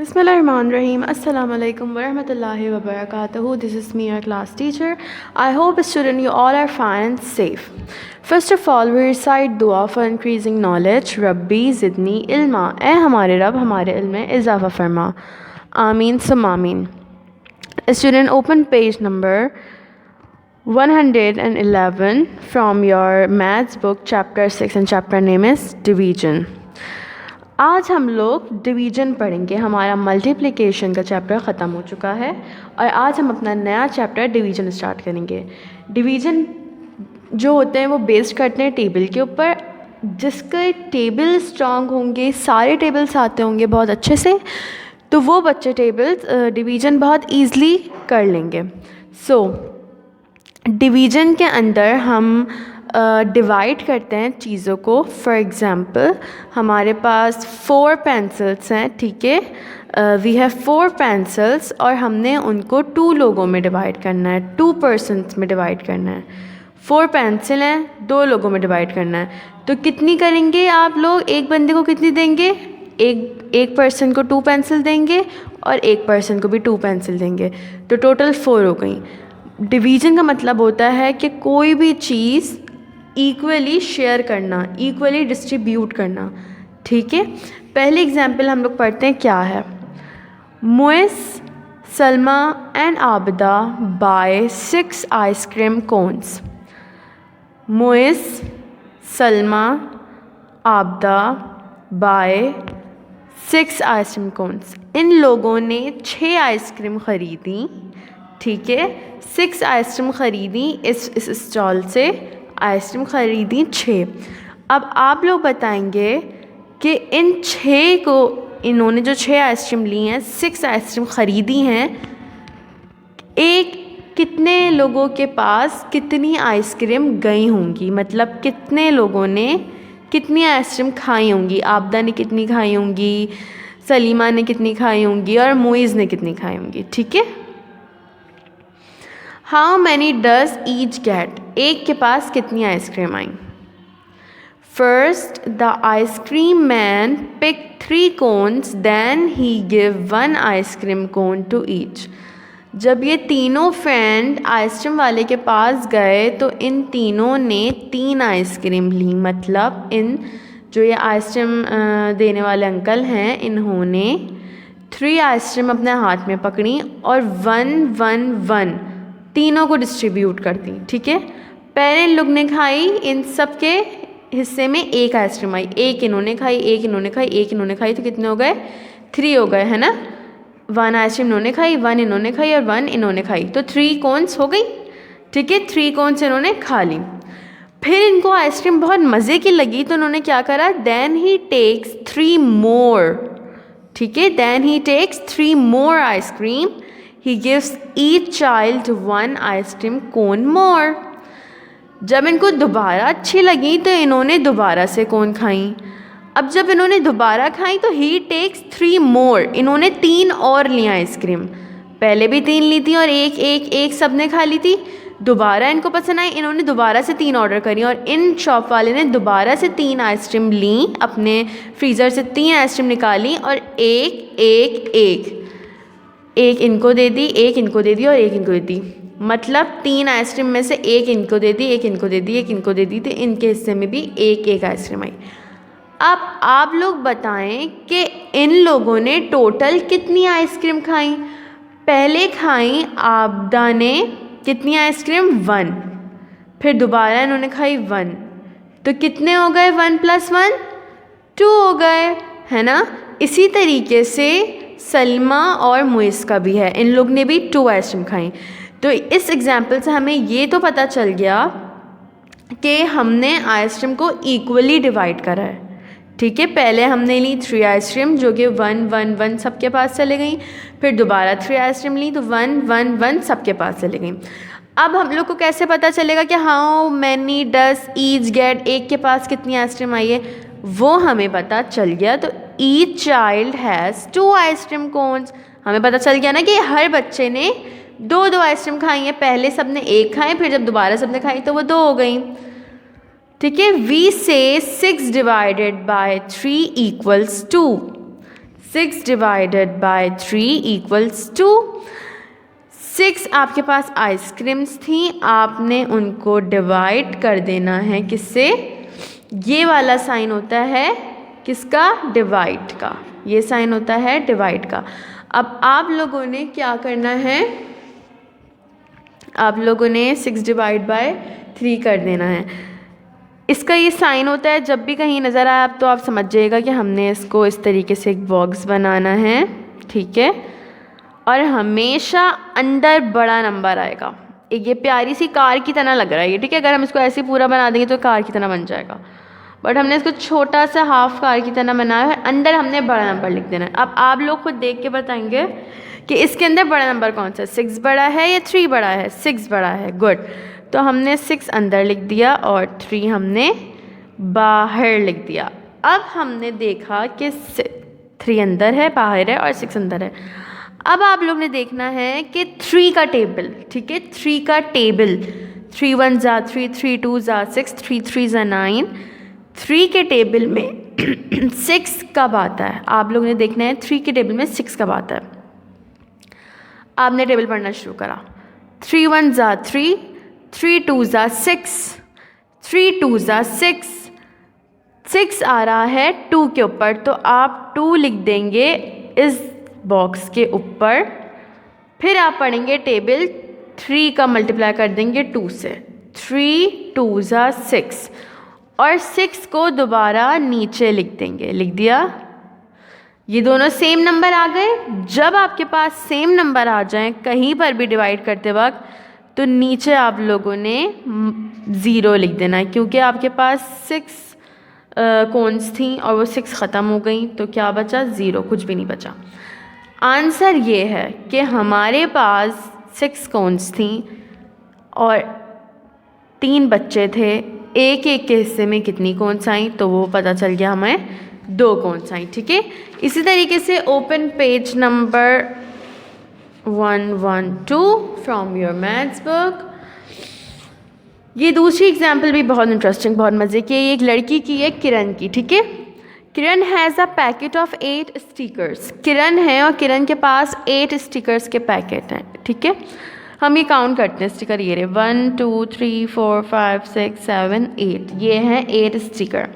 Bismillahirrahmanirrahim. Assalamu alaikum wa rahmatullahi wa barakatuhu. This is me, your class teacher. I hope, student, you all are fine and safe. First of all, we recite dua for increasing knowledge. Rabbi zidni ilma. ए हमारे रब हमारे इल्म में इजाफा फरमा. Ameen summa ameen. Student, open page number 111 from your maths book, chapter 6, and chapter name is division. आज हम लोग डिवीज़न पढ़ेंगे. हमारा मल्टीप्लिकेशन का चैप्टर ख़त्म हो चुका है और आज हम अपना नया चैप्टर डिवीज़न स्टार्ट करेंगे. डिवीज़न जो होते हैं वो बेस्ड करते हैं टेबल के ऊपर. जिसके टेबल स्ट्रॉन्ग होंगे, सारे टेबल्स आते होंगे बहुत अच्छे से, तो वो बच्चे टेबल्स डिवीज़न बहुत ईज़िली कर लेंगे. डिवीज़न के अंदर हम डिवाइड करते हैं चीज़ों को. फॉर एग्ज़ाम्पल, हमारे पास 4 पेंसिल्स हैं, ठीक है. वी हैव 4 पेंसिल्स और हमने उनको 2 लोगों में डिवाइड करना है, 2 पर्सनस में डिवाइड करना है. 4 पेंसिल हैं, 2 लोगों में डिवाइड करना है. तो कितनी करेंगे आप लोग? एक बंदे को कितनी देंगे? एक पर्सन को 2 पेंसिल देंगे और एक पर्सन को भी 2 पेंसिल देंगे, तो टोटल 4 हो गई. डिवीज़न का मतलब होता है कि कोई भी चीज़ इक्वली शेयर करना, इक्वली डिस्ट्रीब्यूट करना, ठीक है. पहले एग्जाम्पल हम लोग पढ़ते हैं, क्या है. Muis, Salma and Abida buy 6 ice cream cones. Muis, Salma, Abida buy 6 ice cream cones. इन लोगों ने 6 आइसक्रीम ख़रीदी, ठीक है. 6 आइसक्रीम ख़रीदी, इस स्टॉल से आइसक्रीम ख़रीदी 6. अब आप लोग बताएंगे कि इन 6 को, इन्होंने जो 6 आइसक्रीम ली हैं, 6 आइसक्रीम ख़रीदी हैं, एक कितने लोगों के पास कितनी आइसक्रीम गई होंगी, मतलब कितने लोगों ने कितनी आइसक्रीम खाई होंगी. आबदा ने कितनी खाई होंगी, सलीमा ने कितनी खाई होंगी और मुइज़ ने कितनी खाई होंगी, ठीक है. How many does each get. एक के पास कितनी आइसक्रीम आई. First the ice cream man pick 3 cones, then he give 1 ice cream cone to each. जब ये तीनों फ्रेंड आइसक्रीम वाले के पास गए तो इन तीनों ने 3 आइसक्रीम ली. मतलब इन जो ये आइसक्रीम देने वाले अंकल हैं, इन्होंने 3 आइसक्रीम अपने हाथ में पकड़ी और 1-1-1 तीनों को डिस्ट्रीब्यूट कर दी, ठीक है. पहले इन लोग ने खाई, इन सब के हिस्से में 1 आइसक्रीम आई. एक इन्होंने खाई, एक इन्होंने खाई, एक इन्होंने खाई, तो कितने हो गए? 3 हो गए, है ना. 1 आइसक्रीम इन्होंने खाई, 1 इन्होंने खाई और 1 इन्होंने खाई, तो 3 कोन्स हो गई, ठीक है. 3 कोन्स इन्होंने खा ली. फिर इनको आइसक्रीम बहुत मज़े की लगी, तो इन्होंने क्या करा? देन ही टेक्स 3 मोर, ठीक है. Then he takes 3 more ice cream. He gives each child 1 ice cream cone more. जब इनको दोबारा अच्छी लगी तो इन्होंने दोबारा से कोन खाई. अब जब इन्होंने दोबारा खाई तो he takes 3 more. इन्होंने 3 और ली आइसक्रीम. पहले भी 3 ली थी और एक सब ने खा ली थी. दोबारा इनको पसंद आई, इन्होंने दोबारा से 3 ऑर्डर करी और इन शॉप वाले ने दोबारा से 3 आइसक्रीम ली, अपने फ्रीज़र से 3 आइसक्रीम निकाली और एक इनको दे दी, एक इनको दे दी और एक इनको दे दी. मतलब 3 आइसक्रीम में से एक इनको दे दी, एक इनको दे दी, एक इनको दे दी, तो इनके हिस्से में भी एक आइसक्रीम आई. अब आप लोग बताएं कि इन लोगों ने टोटल कितनी आइसक्रीम खाई. पहले खाई आबदा ने कितनी आइसक्रीम? 1. फिर दोबारा इन्होंने खाई 1, तो कितने हो गए? 1 + 1 2 हो गए, है ना. इसी तरीके से सलमा और मुइस का भी है, इन लोग ने भी 2 आइसक्रीम खाई. तो इस एग्जाम्पल से हमें ये तो पता चल गया कि हमने आइसक्रीम को इक्वली डिवाइड करा है, ठीक है. पहले हमने ली 3 आइसक्रीम जो कि 1-1-1 सबके पास चले गई. फिर दोबारा 3 आइसक्रीम ली तो 1-1-1 सबके पास चले गई. अब हम लोग को कैसे पता चलेगा कि how many does each get, एक के पास कितनी आइसक्रीम आई है, वो हमें पता चल गया. तो each child has 2 ice cream cones. हमें पता चल गया ना कि हर बच्चे ने 2-2 आइसक्रीम खाई है. पहले सब ने 1 खाई, फिर जब दोबारा सब ने खाई तो वो 2 हो गई, ठीक है. We say 6 divided by 3 = 2. 6 divided by 3 equals two 6 आपके पास आइसक्रीम्स थी, आपने उनको डिवाइड कर देना है किससे? ये वाला साइन होता है किसका? डिवाइड का। ये साइन होता है डिवाइड का। अब आप लोगों ने क्या करना है? आप लोगों ने 6 डिवाइड बाय 3 कर देना है। इसका ये साइन होता है, जब भी कहीं नज़र आए आप तो आप समझ जाइएगा कि हमने इसको इस तरीके से एक बॉक्स बनाना है, ठीक है। और हमेशा अंदर बड़ा नंबर आएगा। एक ये प्यारी सी कार की तरह लग रहा है ये, ठीक है। अगर हम इसको ऐसे पूरा बना देंगे तो कार की तरह बन जाएगा, बट हमने इसको छोटा सा हाफ कार की तरह बनाया है। अंदर हमने बड़ा नंबर लिख देना है। अब आप लोग खुद देख के बताएंगे कि इसके अंदर बड़ा नंबर कौन सा है, 6 बड़ा है या 3 बड़ा है? 6 बड़ा है, गुड। तो हमने 6 अंदर लिख दिया और 3 हमने बाहर लिख दिया। अब हमने देखा कि 3 अंदर है, बाहर है और 6 अंदर है। अब आप लोग ने देखना है कि 3 का टेबल, ठीक है, 3 का टेबल, 3 1 ज़ा 3, 3 2 ज़ा 6, 3 3 ज़ा 9। 3 के टेबल में 6 कब आता है? आप लोग ने देखना है 3 के टेबल में 6 कब आता है। आपने टेबल पढ़ना शुरू करा। 3 1 ज़ा 3, 3 2 ज़ा 6, 3 2 ज़ा 6, 6 आ रहा है 2 के ऊपर, तो आप 2 लिख देंगे इस बॉक्स के ऊपर। फिर आप पढ़ेंगे टेबल, 3 का मल्टीप्लाई कर देंगे 2 से, 3 2 ज़ा 6 और 6 को दोबारा नीचे लिख देंगे। लिख दिया। ये दोनों सेम नंबर आ गए। जब आपके पास सेम नंबर आ जाएं कहीं पर भी डिवाइड करते वक्त, तो नीचे आप लोगों ने 0 लिख देना है, क्योंकि आपके पास 6 कॉन्स थी और वो 6 ख़त्म हो गई, तो क्या बचा? 0, कुछ भी नहीं बचा। आंसर ये है कि हमारे पास 6 कॉन्स थी और 3 बच्चे थे। एक एक के हिस्से में कितनी कॉन्स आई, तो वो पता चल गया हमें 2 कॉन्स आई, ठीक है। इसी तरीके से open page number 112 from your maths book. ये दूसरी एग्जाम्पल भी बहुत इंटरेस्टिंग, बहुत मज़े की। एक लड़की की है, किरण की, ठीक है। Kiran has a packet of 8 stickers. Kiran है और किरण के पास 8 स्टिकर्स के पैकेट हैं, ठीक है। हम ये काउंट करते हैं स्टिकर, ये रहे 1 2 3 4 5 6 7 8, ये हैं 8 sticker.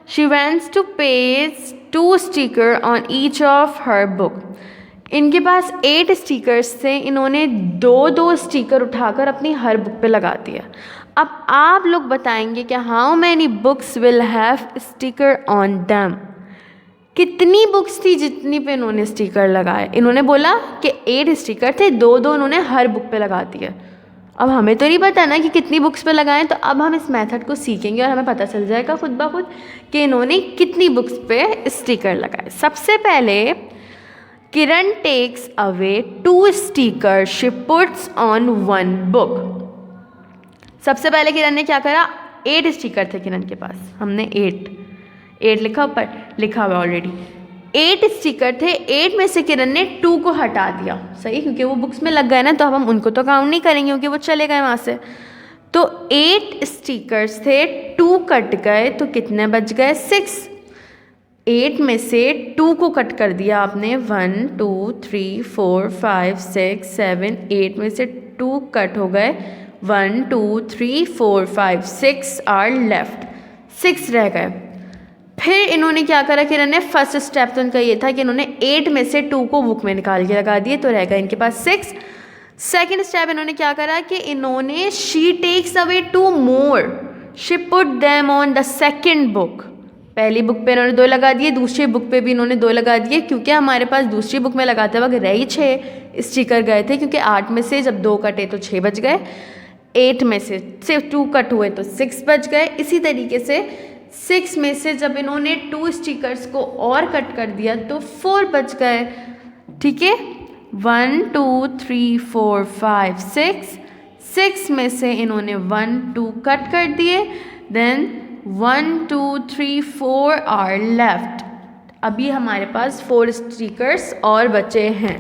She wants to paste 2 sticker on each of her book. इनके पास 8 स्टिकर्स थे, इन्होंने 2 स्टिकर उठाकर अपनी हर बुक पे लगा दिया। अब आप लोग बताएंगे कि how many books will have sticker on them. कितनी बुक्स थी जितनी पे इन्होंने स्टिकर लगाए? इन्होंने बोला कि 8 स्टिकर थे, 2 इन्होंने हर बुक पे लगा दिए। अब हमें तो नहीं पता ना कि कितनी बुक्स पे लगाएं, तो अब हम इस मेथड को सीखेंगे और हमें पता चल जाएगा खुद ब खुद कि इन्होंने कितनी बुक्स पे स्टिकर लगाए। सबसे पहले Kiran takes away 2 sticker she puts on 1 book. सबसे पहले किरण ने क्या करा? 8 स्टिकर थे किरण के पास, हमने 8 लिखा ऊपर, लिखा हुआ ऑलरेडी। 8 स्टिकर थे, 8 में से किरण ने 2 को हटा दिया, सही, क्योंकि वो बुक्स में लग गए ना, तो अब हम उनको तो काउंट नहीं करेंगे क्योंकि वो चले गए वहाँ से। तो 8 स्टिकर्स थे, 2 कट गए, तो कितने बच गए? 6। 8 में से 2 को कट कर दिया आपने, 1 2 3 4 5 6 7, 8 में से 2 कट हो गए, 1 2 3 4 5 6 आर लेफ्ट, 6 रह गए। फिर इन्होंने क्या करा? किरण ने फर्स्ट स्टेप तो इनका ये था कि इन्होंने 8 में से 2 को बुक में निकाल के लगा दिए, तो रह गए इनके पास 6। सेकेंड स्टेप इन्होंने क्या करा कि इन्होंने she takes away 2 more, she put them on the second book. पहली बुक पे इन्होंने 2 लगा दिए, दूसरी बुक पे भी इन्होंने 2 लगा दिए, क्योंकि हमारे पास दूसरी बुक में लगाते वक्त रही 6 स्टिकर गए थे, क्योंकि 8 में से जब 2 कटे तो 6 बच गए, 8 में से सिर्फ 2 कट हुए तो 6 बच गए। इसी तरीके से 6 में से जब इन्होंने 2 स्टिकर्स को और कट कर दिया तो 4 बच गए, ठीक है। 1 2 3 4 5 6, 6 में से इन्होंने 1 2 कट कर दिए, देन 1 2 3 4 आर लेफ्ट। अभी हमारे पास 4 स्टिकर्स और बचे हैं।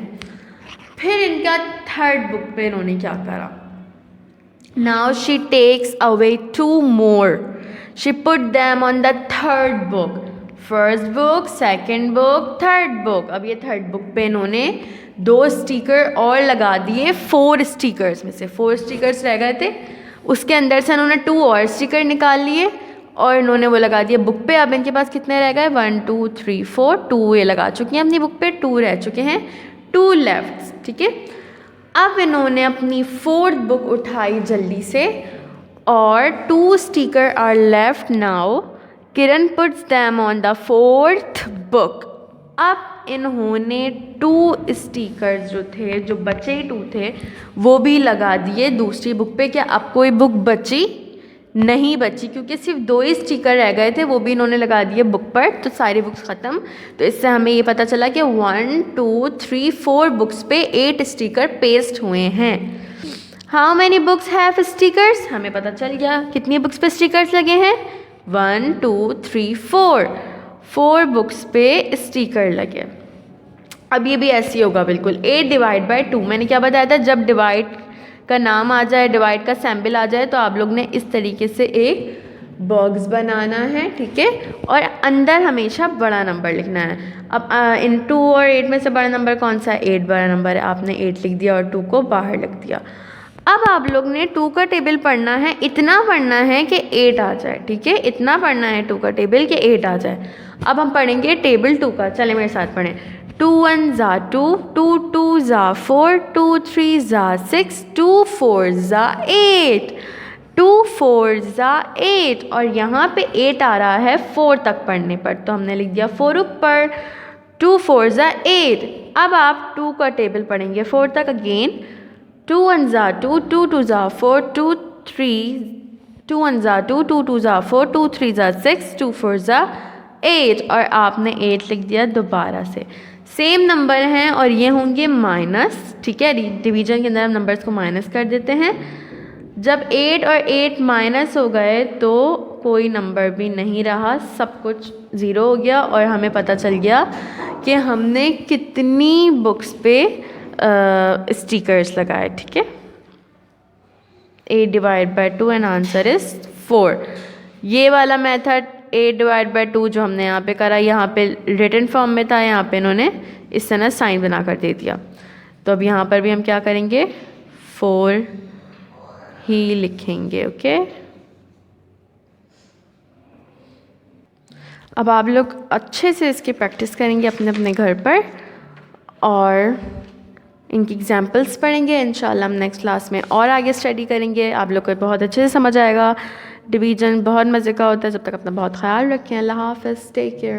फिर इनका थर्ड बुक पे इन्होंने क्या करा? Now she takes away 2 more, she put them on the third book. First book, second book, third book. अब ये थर्ड बुक पे इन्होंने 2 स्टिकर और लगा दिए 4 स्टिकर्स में से। 4 स्टिकर्स रह गए थे, उसके अंदर से इन्होंने 2 और स्टिकर निकाल लिए और इन्होंने वो लगा दिए बुक पे। अब इनके पास कितने रह गए? 1 2 3 4, 2 ये लगा चुकी हैं अपनी बुक पे, 2 रह चुके हैं, 2 लेफ्ट। ठीक है, अब इन्होंने अपनी 4th बुक उठाई जल्दी से और 2 sticker are left now. Kiran puts them on the 4th book. अब इन्होंने 2 स्टिकर्स जो थे, जो बचे 2 थे, वो भी लगा दिए दूसरी बुक पे। क्या अब कोई बुक बची? नहीं बची, क्योंकि सिर्फ 2 ही स्टिकर रह गए थे, वो भी इन्होंने लगा दिए बुक पर, तो सारी बुक्स ख़त्म। तो इससे हमें ये पता चला कि 1 2 3 4 बुक्स पे 8 स्टिकर पेस्ट हुए हैं। How many books have stickers? हमें पता चल गया कितनी बुक्स पे स्टिकर्स लगे हैं। 1 2 3 4 बुक्स पे स्टिकर लगे। अब ये भी ऐसे ही होगा बिल्कुल, 8 डिवाइड बाई 2। मैंने क्या बताया था, जब डिवाइड का नाम आ जाए, डिवाइड का सैम्पल आ जाए, तो आप लोग ने इस तरीके से एक बॉक्स बनाना है। ठीक है, और अंदर हमेशा बड़ा नंबर लिखना है। अब इन 2 और 8 में से बड़ा नंबर कौन सा है? 8 बड़ा नंबर है। आपने 8 लिख दिया और 2 को बाहर लिख दिया। अब आप लोग ने 2 का टेबल पढ़ना है, इतना पढ़ना है कि 8 आ जाए। ठीक है, इतना पढ़ना है 2 का टेबल कि 8 आ जाए। अब हम पढ़ेंगे टेबल 2 का, चले मेरे साथ पढ़ें। 2 1 ज़ा 2, 2 2 ज़ा 4, 2 3 ज़ा 6, 2 4 ज़ा 8, 2 4 ज़ा 8। और यहाँ पे 8 आ रहा है 4 तक पढ़ने पर, तो हमने लिख दिया 4 ऊपर। 2 4 ज़ा 8। अब आप 2 का टेबल पढ़ेंगे 4 तक अगेन। 2 1 ज़ा 2, 2 2 ज़ा 4, 2 3, 2 1 ज़ा 2, 2 2 ज़ा 4, 2 3 ज़ा 6, 2 4 ज़ा 8। और आपने 8 लिख दिया दोबारा से। सेम नंबर हैं और ये होंगे माइनस। ठीक है, डिवीजन के अंदर हम नंबर्स को माइनस कर देते हैं। जब 8 और 8 माइनस हो गए तो कोई नंबर भी नहीं रहा, सब कुछ 0 हो गया और हमें पता चल गया कि हमने कितनी बुक्स पे स्टिकर्स लगाए। ठीक है, 8 divide by 2 and answer is 4। ये वाला मेथड 8 डिवाइड बाई 2 जो हमने यहाँ पे करा, यहाँ पे रिटन फॉर्म में था, यहाँ पे इन्होंने इस तरह साइन बना कर दे दिया। तो अब यहाँ पर भी हम क्या करेंगे, 4 ही लिखेंगे। ओके, अब आप लोग अच्छे से इसकी प्रैक्टिस करेंगे अपने अपने घर पर और इनकी एग्जाम्पल्स पढ़ेंगे। इंशाल्लाह हम नेक्स्ट क्लास में और आगे स्टडी करेंगे। आप लोग को बहुत अच्छे से समझ आएगा। डिवीज़न बहुत मज़े का होता है। जब तक अपना बहुत ख्याल रखें। अल्लाह हाफ़िज़, टेक केयर।